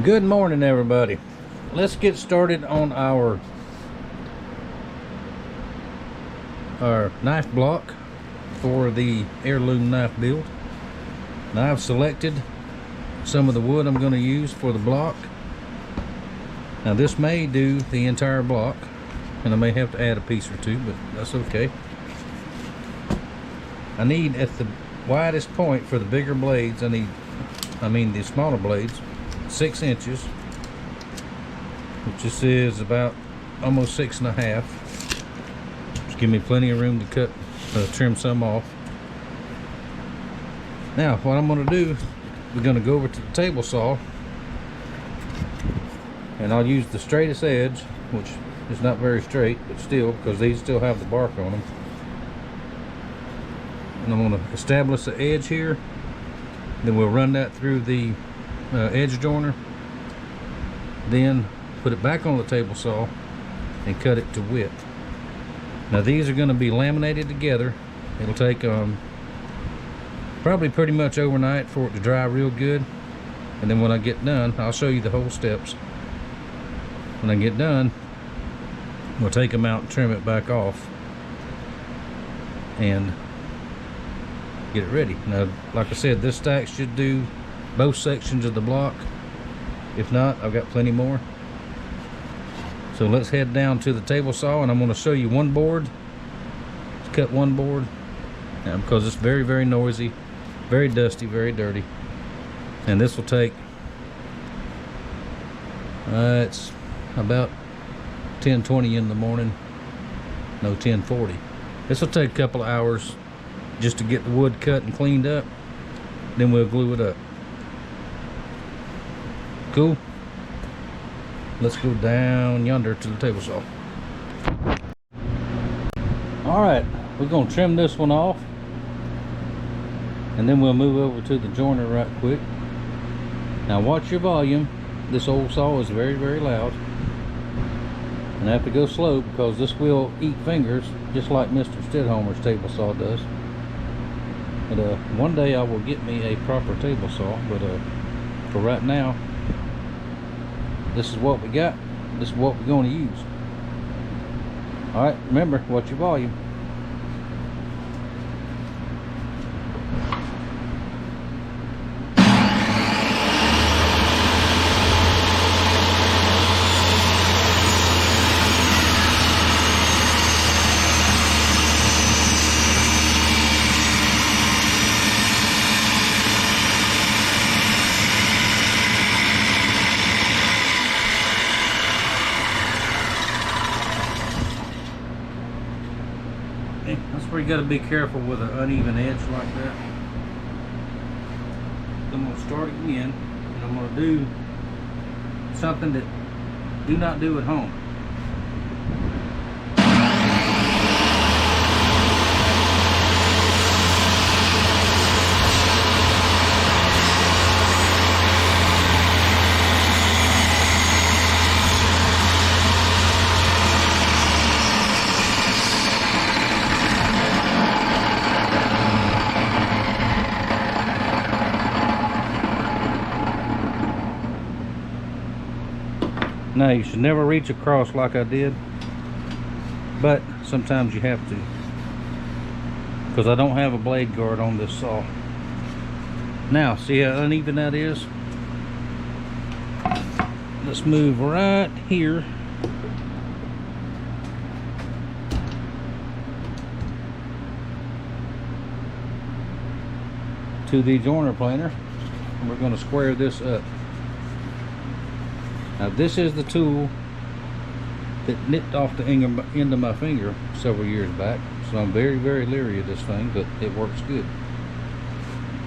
Good morning, everybody. Let's get started on our knife block for the heirloom knife build. Now I've selected some of the wood I'm going to use for the block. Now this may do the entire block, and I may have to add a piece or two, but that's okay. I need, at the widest point for the bigger blades, I mean the smaller blades, 6 inches, which this is about almost 6.5. Just give me plenty of room to trim some off. Now what I'm going to do, we're going to go over to the table saw, and I'll use the straightest edge, which is not very straight, but still, because these still have the bark on them. And I'm going to establish the edge here, then we'll run that through the edge joiner, then put it back on the table saw and cut it to width. Now these are going to be laminated together. It'll take probably pretty much overnight for it to dry real good, and then when I get done, I'll show you the whole steps. When I get done, we'll take them out and trim it back off and get it ready. Now, like I said, this stack should do both sections of the block. If not, I've got plenty more. So let's head down to the table saw, and I'm going to show you one board. Let's cut one board now, because it's very, very noisy, very dusty, very dirty. And this will take, it's about 10:20 in the morning. No, 10:40. This will take a couple of hours just to get the wood cut and cleaned up. Then we'll glue it up. Cool. Let's go down yonder to the table saw. Alright, we're going to trim this one off, and then we'll move over to the joiner right quick. Now watch your volume. This old saw is very, very loud, and I have to go slow because this will eat fingers just like Mr. Stidhomer's table saw does. But one day I will get me a proper table saw, but for right now, this is what we got. This is what we're going to use. Alright, remember, watch your volume. That's where you got to be careful with an uneven edge like that. I'm going to start again, and I'm going to do something that do not do at home. Now you should never reach across like I did, but sometimes you have to, because I don't have a blade guard on this saw. Now see how uneven that is? Let's move right here to the joiner planer, and we're going to square this up. Now this is the tool that nipped off the end of my finger several years back, so I'm very, very leery of this thing, but it works good.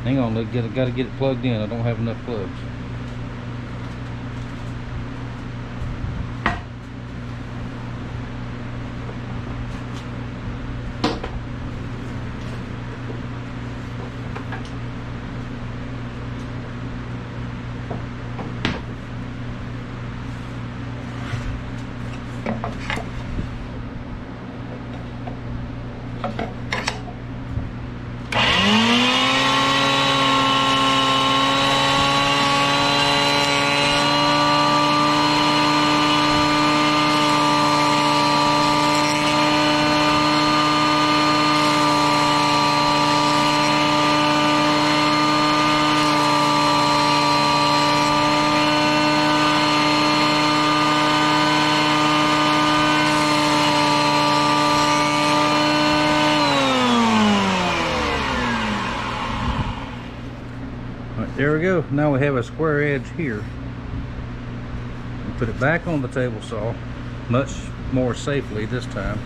Hang on, got to get it plugged in. I don't have enough plugs. There we go. Now we have a square edge here. We put it back on the table saw, much more safely this time.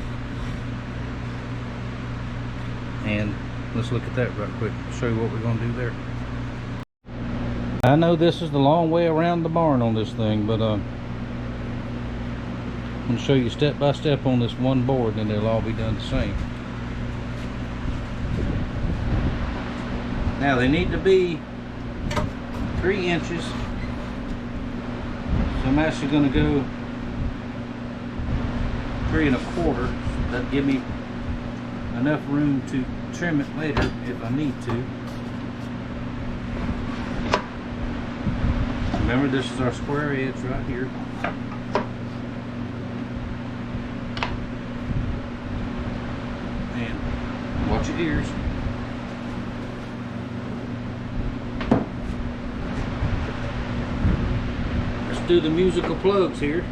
And let's look at that right quick. Show you what we're going to do there. I know this is the long way around the barn on this thing, but I'm going to show you step by step on this one board, and they'll all be done the same. Now they need to be 3 inches. So I'm actually going to go 3 1/4. That'll give me enough room to trim it later if I need to. Remember, this is our square edge right here. And watch your ears. Let's do the musical plugs here.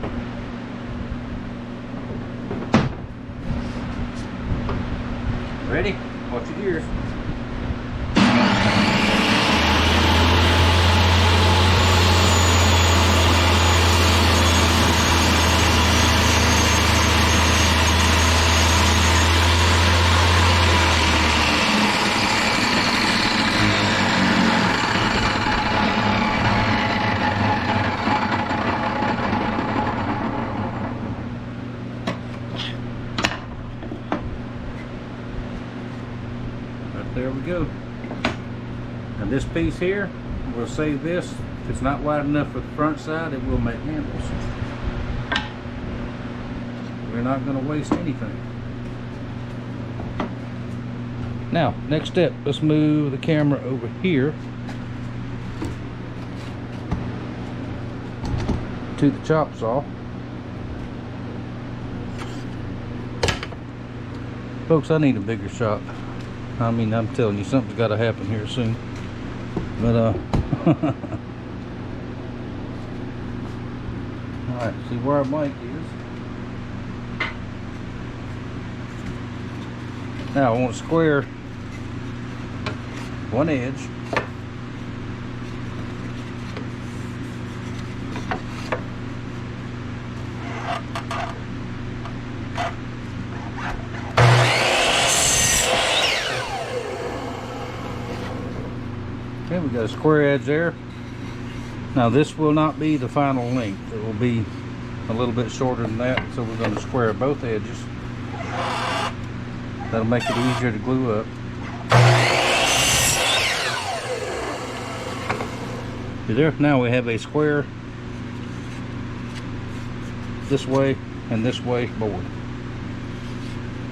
Ready? Watch your ears. There we go. And this piece here, we'll save this. If it's not wide enough for the front side, it will make handles. We're not going to waste anything. Now, next step, let's move the camera over here to the chop saw. Folks, I need a bigger shop. I mean, I'm telling you, something's got to happen here soon. But, alright, see where our blank is. Now, I want to square one edge. Okay, we got a square edge there. Now this will not be the final length. It will be a little bit shorter than that, so we're going to square both edges. That'll make it easier to glue up. See there? Now we have a square this way and this way board.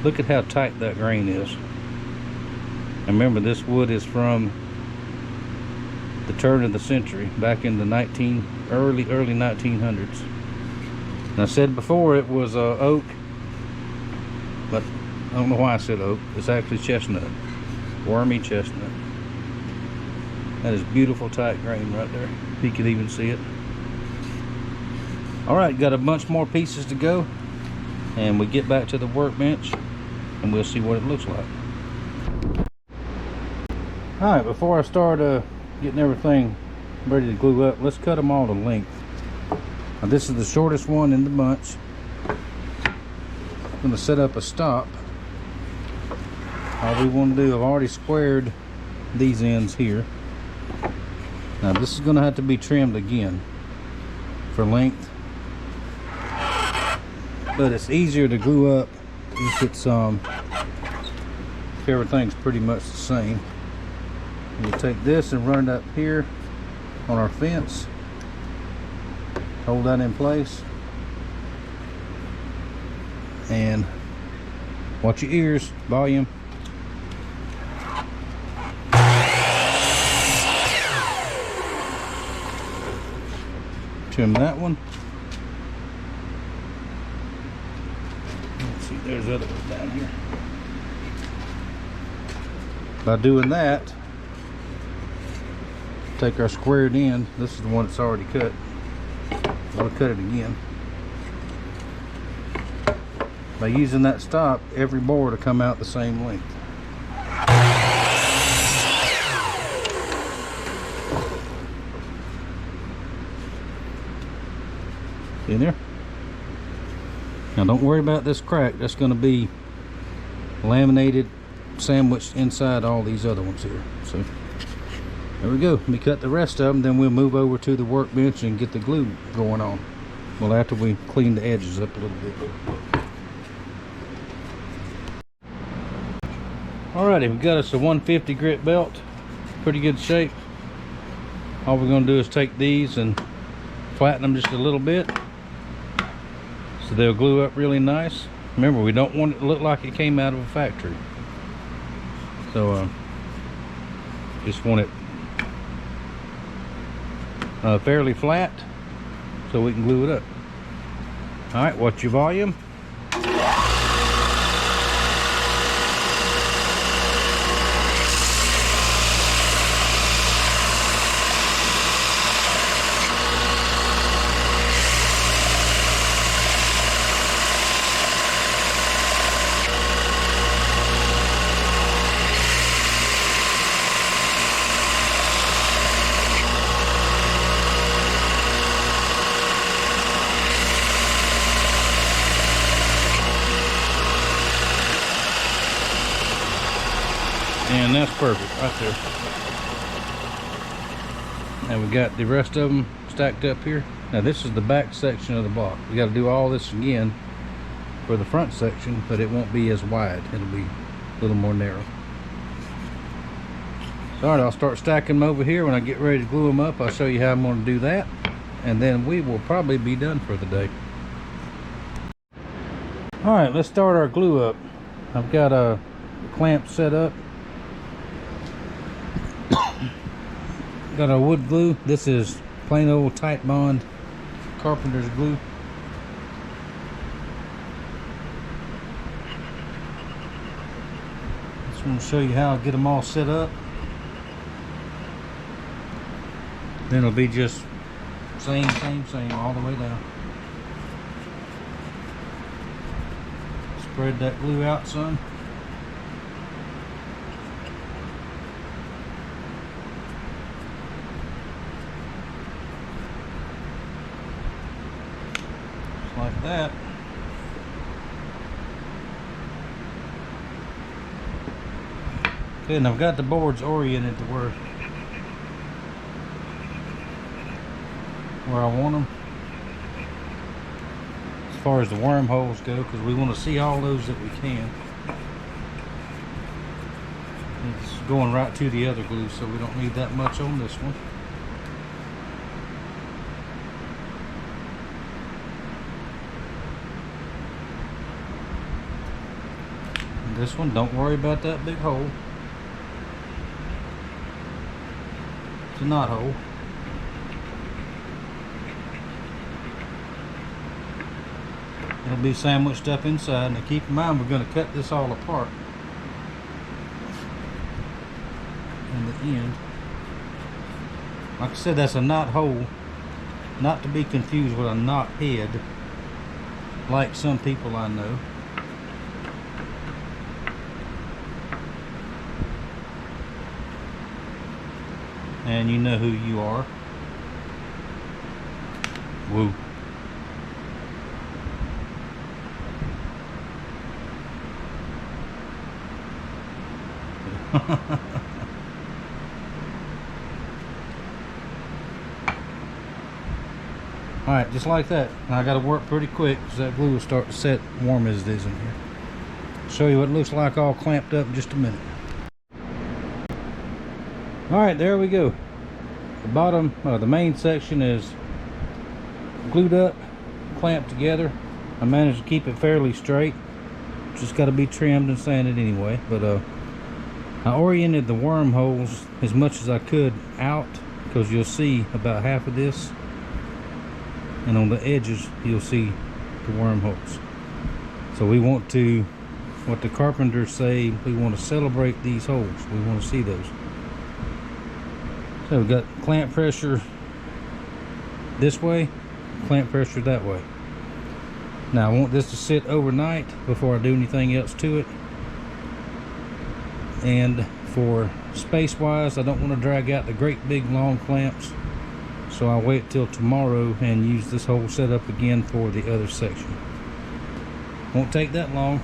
Look at how tight that grain is. And remember, this wood is from the turn of the century, back in the early 1900s. And I said before it was oak, but I don't know why I said oak. It's actually chestnut, wormy chestnut. That is beautiful tight grain right there. You can even see it. All right, got a bunch more pieces to go, and we get back to the workbench, and we'll see what it looks like. All right, before I start getting everything ready to glue up, let's cut them all to length. Now, this is the shortest one in the bunch. I'm going to set up a stop. All we want to do, I've already squared these ends here. Now this is going to have to be trimmed again for length, but it's easier to glue up if it's if everything's pretty much the same. We'll take this and run it up here on our fence. Hold that in place. And watch your ears, volume. Trim that one. Let's see, there's other ones down here. By doing that, take our squared end. This is the one that's already cut. I'll cut it again. By using that stop, every board will come out the same length. In there. Now don't worry about this crack. That's going to be laminated, sandwiched inside all these other ones here. So there we go. Let me cut the rest of them, then we'll move over to the workbench and get the glue going on. Well, after we clean the edges up a little bit. Alrighty, we got us a 150 grit belt. Pretty good shape. All we're going to do is take these and flatten them just a little bit so they'll glue up really nice. Remember, we don't want it to look like it came out of a factory. So just want it fairly flat so we can glue it up. Alright, watch your volume. And that's perfect right there. And we got the rest of them stacked up here. Now this is the back section of the block. We got to do all this again for the front section, but it won't be as wide. It'll be a little more narrow. So alright, I'll start stacking them over here. When I get ready to glue them up, I'll show you how I'm going to do that, and then we will probably be done for the day. Alright, let's start our glue up. I've got a clamp set up. Got our wood glue. This is plain old tight bond carpenter's glue. Just want to show you how I get them all set up. Then it'll be just same all the way down. Spread that glue out some. Like that. Okay, and I've got the boards oriented to where I want them as far as the wormholes go, because we want to see all those that we can. It's going right to the other glue, so we don't need that much on this one. This one, don't worry about that big hole. It's a knot hole. It'll be sandwiched up inside. Now keep in mind, we're going to cut this all apart in the end. Like I said, that's a knot hole, not to be confused with a knot head like some people I know. And you know who you are. Woo. Alright, just like that. Now I gotta work pretty quick because that glue will start to set warm as it is in here. Show you what it looks like all clamped up in just a minute. Alright, there we go. The bottom, the main section is glued up, clamped together. I managed to keep it fairly straight. Just got to be trimmed and sanded anyway. But I oriented the wormholes as much as I could out, because you'll see about half of this, and on the edges you'll see the wormholes. So we want to, what the carpenters say, we want to celebrate these holes. We want to see those. So we've got clamp pressure this way, clamp pressure that way. Now I want this to sit overnight before I do anything else to it. And for space wise, I don't want to drag out the great big long clamps. So I'll wait till tomorrow and use this whole setup again for the other section. Won't take that long.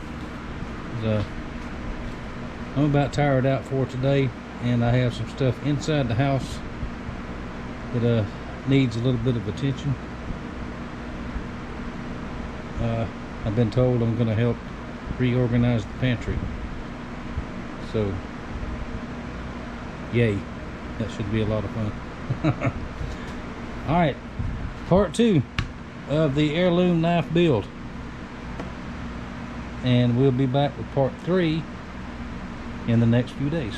I'm about tired out for today, and I have some stuff inside the house that needs a little bit of attention. I've been told I'm going to help reorganize the pantry. So, yay. That should be a lot of fun. Alright, part 2 of the heirloom knife build. And we'll be back with part 3 in the next few days.